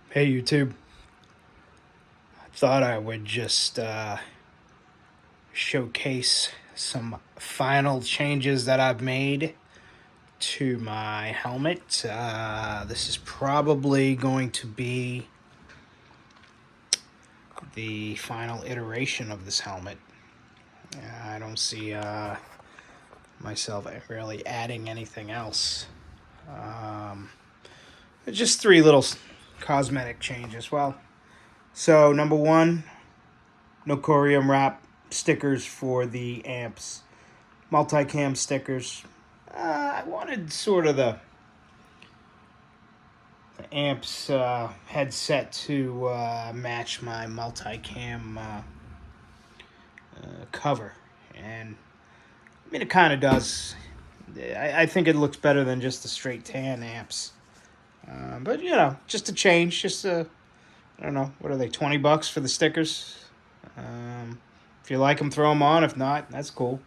Hey YouTube, thought I would just showcase some final changes that I've made to my helmet. This is probably going to be the final iteration of this helmet. I don't see myself really adding anything else. Um, just three little cosmetic changes. So number one, no corium wrap stickers for the amps. Multicam stickers. I wanted sort of the amps headset to match my multicam cover. And I mean, it kind of does. I think it looks better than just the straight tan amps. But, just a change. I don't know, what are they, $20 for the stickers? If you like them, throw them on. If not, that's cool.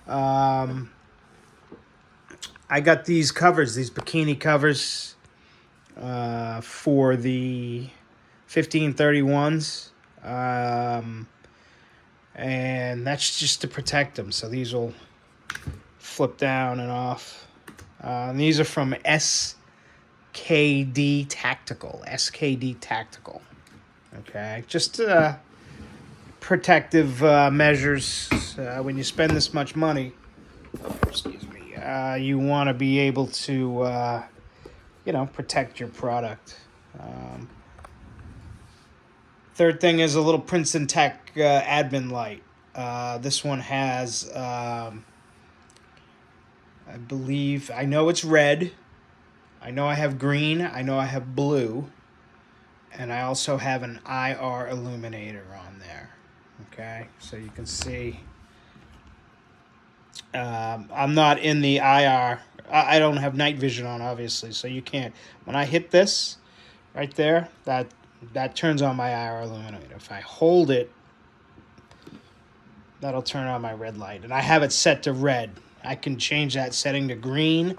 I got these covers, these bikini covers for the 1531s. And that's just to protect them. So these will flip down and off. And these are from SKD Tactical. SKD Tactical. Okay, just protective measures. When you spend this much money, you want to be able to, protect your product. Third thing is a little Princeton Tech admin light. This one has, I believe, I know it's red. I know I have green. I know I have blue. And I also have an IR illuminator on there. Okay, so you can see. I'm not in the IR. I don't have night vision on, obviously, so you can't. When I hit this right there, that turns on my IR illuminator. If I hold it, that'll turn on my red light. And I have it set to red. I can change that setting to green.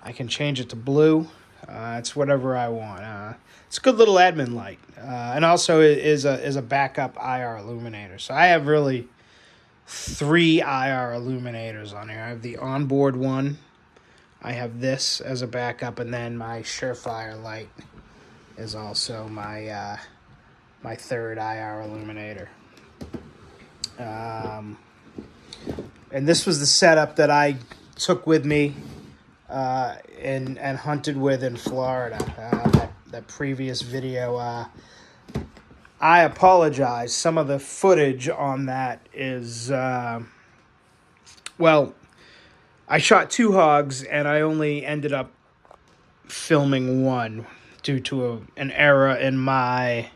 I can change it to blue. It's whatever I want. It's a good little admin light. And also it is a backup IR illuminator. So I have really three IR illuminators on here. I have the onboard one. I have this as a backup, and then my Surefire light is also my third IR illuminator. And this was the setup that I took with me and hunted with in Florida. That previous video, I apologize. Some of the footage on that is, I shot two hogs and I only ended up filming one due to an error in my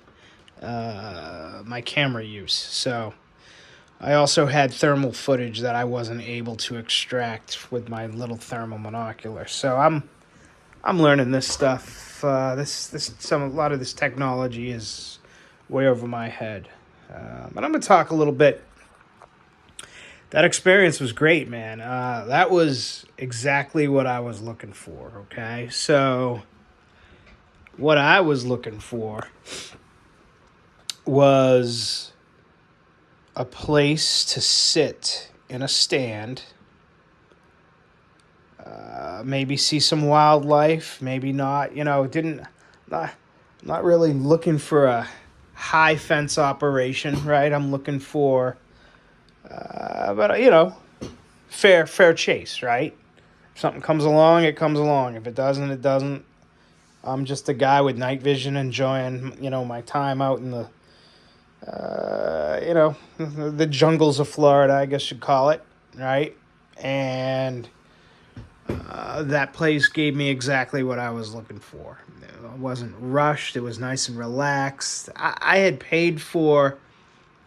camera use. So I also had thermal footage that I wasn't able to extract with my little thermal monocular. So I'm learning this stuff. A lot of this technology is way over my head. But I'm gonna talk a little bit. That experience was great, man. That was exactly what I was looking for. Okay, so what I was looking for was a place to sit in a stand, maybe see some wildlife, maybe not. Not really looking for a high fence operation, right? I'm looking for, fair chase, right? If something comes along, it comes along. If it doesn't, it doesn't. I'm just a guy with night vision enjoying, my time out in the jungles of Florida, I guess you'd call it, right? And that place gave me exactly what I was looking for. It wasn't rushed. It was nice and relaxed. I had paid for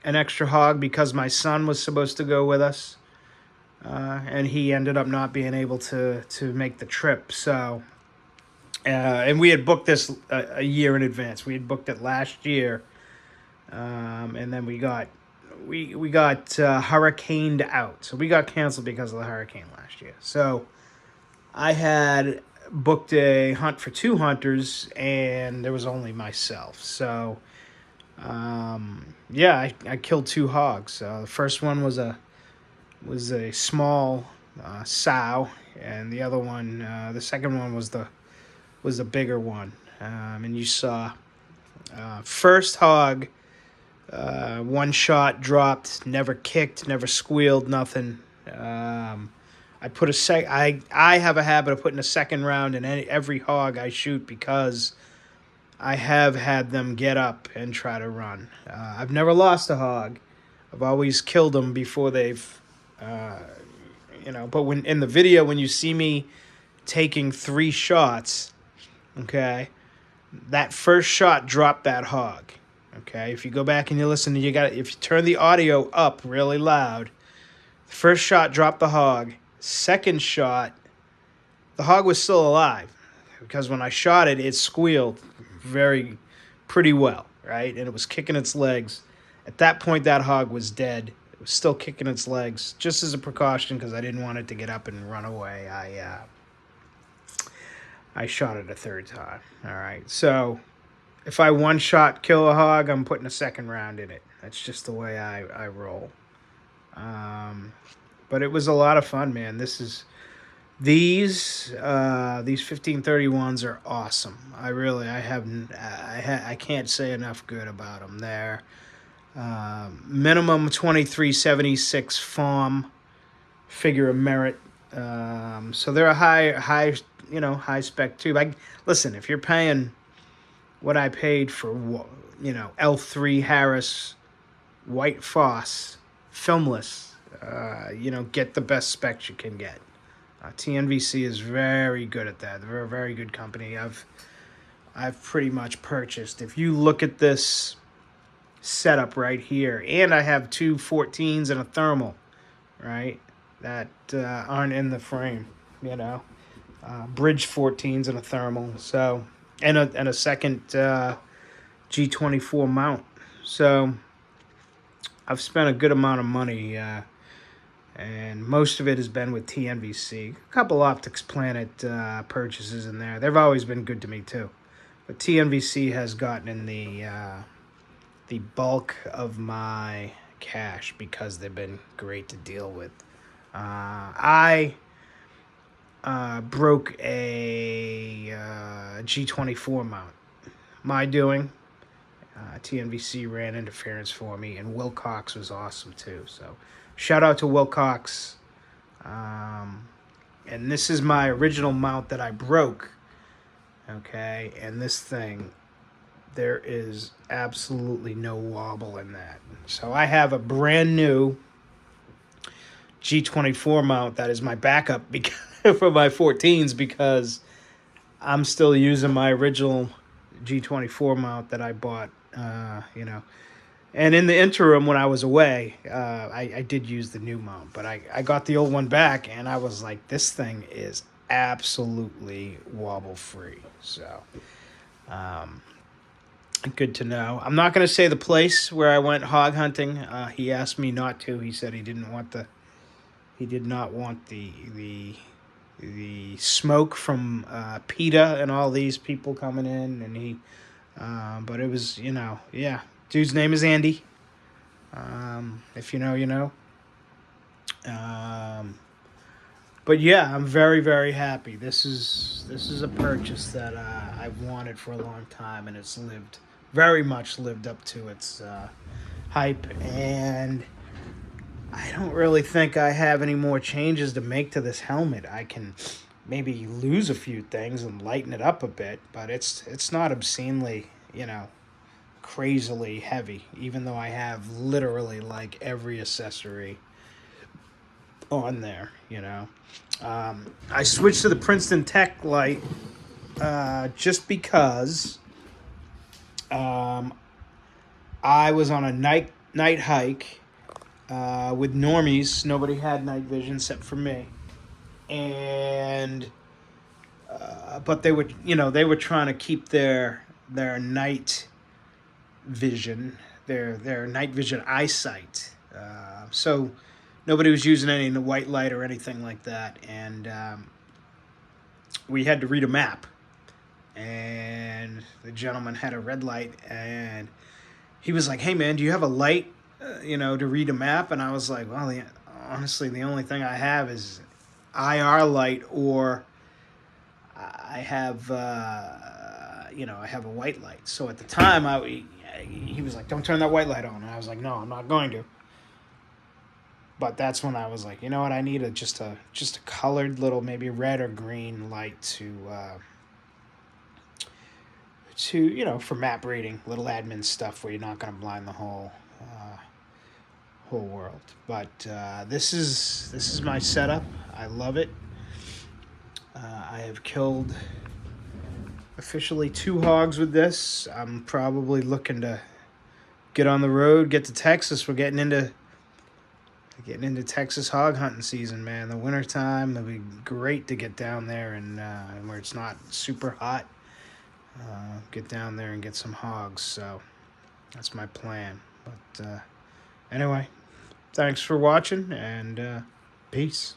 an extra hog because my son was supposed to go with us, and he ended up not being able to make the trip. So, and we had booked this a year in advance. We had booked it last year, and then we got hurricaned out. So we got canceled because of the hurricane last year. So I had booked a hunt for 2 hunters, and there was only myself. So, yeah, I killed 2 hogs. The first one was a small sow, and the other one, the second one was the bigger one. And you saw first hog, one shot, dropped, never kicked, never squealed, nothing. I put a sec. I have a habit of putting a second round in every hog I shoot because I have had them get up and try to run. I've never lost a hog. I've always killed them before they've, But when in the video, when you see me taking 3 shots, okay, that first shot dropped that hog. Okay, if you go back and you listen, if you turn the audio up really loud, the first shot dropped the hog. Second shot, the hog was still alive because when I shot it, it squealed pretty well, right? And it was kicking its legs. At that point, that hog was dead. It was still kicking its legs, just as a precaution because I didn't want it to get up and run away. I shot it a third time. All right, so if I one shot kill a hog, I'm putting a second round in it. That's just the way I roll. But it was a lot of fun, man. These 1531s are awesome. I can't say enough good about them. They're minimum 2376 FOM, figure of merit. So they're a high spec tube. Listen, if you're paying what I paid for, L3 Harris White Foss filmless, get the best specs you can get. TNVC is very good at that. They're a very good company. I've pretty much purchased. If you look at this setup right here, and I have 2 14s and a thermal, right, that aren't in the frame, bridge 14s and a thermal, so and a second G24 mount. So I've spent a good amount of money, and most of it has been with TNVC. A couple Optics Planet purchases in there. They've always been good to me too, but TNVC has gotten in the bulk of my cash because they've been great to deal with. I broke a G24 mount. My doing. TNVC ran interference for me, and Wilcox was awesome too. So shout out to Wilcox. And this is my original mount that I broke. Okay, and this thing, there is absolutely no wobble in that. So I have a brand new G24 mount that is my backup for my 14s because I'm still using my original G24 mount that I bought, And in the interim, when I was away, I did use the new mount, but I got the old one back, and I was like, this thing is absolutely wobble-free. So, good to know. I'm not going to say the place where I went hog hunting. He asked me not to. He said he did not want the smoke from PETA and all these people coming in, and but it was, yeah. Dude's name is Andy. If you know, you know. But yeah, I'm very, very happy. This is a purchase that I've wanted for a long time, and it's very much lived up to its hype. And I don't really think I have any more changes to make to this helmet. I can maybe lose a few things and lighten it up a bit, but it's not obscenely, crazily heavy, even though I have literally like every accessory on there. I switched to the Princeton Tech light just because I was on a night hike with normies. Nobody had night vision except for me, and but they were trying to keep their night vision, their night vision eyesight. So nobody was using any white light or anything like that. And we had to read a map, and the gentleman had a red light, and he was like, "Hey man, do you have a light, to read a map?" And I was like, "Well, honestly, the only thing I have is IR light, or I have, I have a white light." So at the time, he was like, "Don't turn that white light on," and I was like, "No, I'm not going to." But that's when I was like, you know what? I need just a colored little, maybe red or green light to for map reading, little admin stuff where you're not going to blind the whole world. But this is my setup. I love it. I have killed officially 2 hogs with this. I'm probably looking to get on the road, get to Texas. We're getting into Texas hog hunting season, man. The wintertime, it'll be great to get down there and where it's not super hot. Get down there and get some hogs. So that's my plan. But anyway, thanks for watching, and peace.